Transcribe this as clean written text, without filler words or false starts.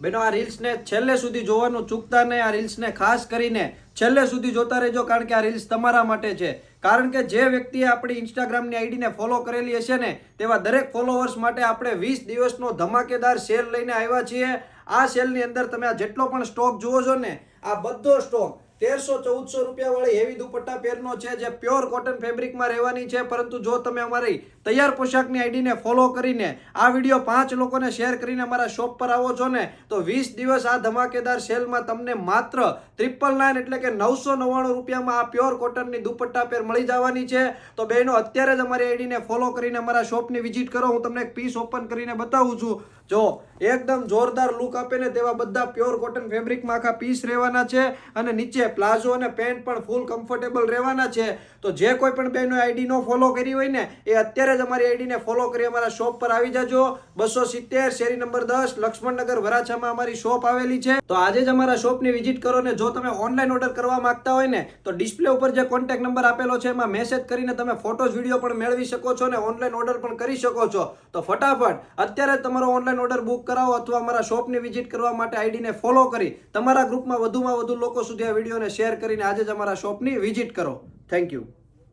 બેનો આ રીલ્સને છેલ્લે સુધી જોવાનું ચૂકતા નહીં। આ રીલ્સને ખાસ કરીને છેલ્લે સુધી જોતા રહેજો, કારણ કે આ રીલ્સ તમારા માટે છે। કારણ કે જે વ્યક્તિએ આપણી ઇન્સ્ટાગ્રામની આઈડીને ફોલો કરેલી હશે ને તેવા દરેક ફોલોવર્સ માટે આપણે 20 દિવસનો ધમાકેદાર સેલ લઈને આવ્યા છીએ। આ સેલની અંદર તમે આ જેટલો પણ સ્ટોક જુઓ છો ને, આ બધો સ્ટોક 1300-1400 રૂપિયા વાળી હેવી દુપટ્ટા પેરનો છે, જે પ્યોર કોટન ફેબ્રિકમાં રહેવાની છે। પરંતુ જો તમે અમારી તૈયાર પોશાકની આઈડીને ફોલો કરીને આ વિડીયો 5 લોકોને શેર કરીને અમારા શોપ પર આવો છો ને, તો 20 દિવસ આ ધમાકેદાર સેલમાં તમને માત્ર 999 એટલે કે 999 રૂપિયામાં આ પ્યોર કોટનની દુપટ્ટા પેર મળી જવાની છે। તો બહેનો અત્યારે જ અમારી આઈડીને ફોલો કરીને અમારા શોપની વિઝિટ કરો। હું તમને એક પીસ ઓપન કરીને બતાવું છું। જો એકદમ જોરદાર લુક આપે ને તેવા બધા પ્યોર કોટન ફેબ્રિકમાં આખા પીસ રહેવાના છે, અને નીચે પ્લાઝો અને પેન્ટ પણ ફૂલ કમ્ફર્ટેબલ રહેવાના છે। તો જે કોઈ પણ બહેનો આઈડી નો ફોલો કરી હોય ને એ અત્યારે જ અમારી આઈડીને ફોલો કરી અમારા શોપ પર આવી જાજો। 270 શેરી નંબર 10 લક્ષ્મણનગર વરાછામાં અમારી શોપ આવેલી છે। તો આજે જ અમારા શોપની વિઝિટ કરો ને જો તમે ઓનલાઈન ઓર્ડર કરવા માંગતા હોય ને તો ડિસ્પ્લે ઉપર જે કોન્ટેક્ટ નંબર આપેલો છે એમાં મેસેજ કરીને તમે ફોટોઝ વિડીયો પણ મેળવી શકો છો ને ઓનલાઈન ઓર્ડર પણ કરી શકો છો। તો ફટાફટ અત્યારે જ તમારો ઓનલાઈન ઓર્ડર બુક કરાવો અથવા અમારા શોપની વિઝિટ કરવા માટે આઈડીને ફોલો કરી તમારા ગ્રુપમાં વધુમાં વધુ લોકો સુધી આ વિડીયોને શેર કરીને આજે જ અમારા શોપની વિઝિટ કરો। Thank you.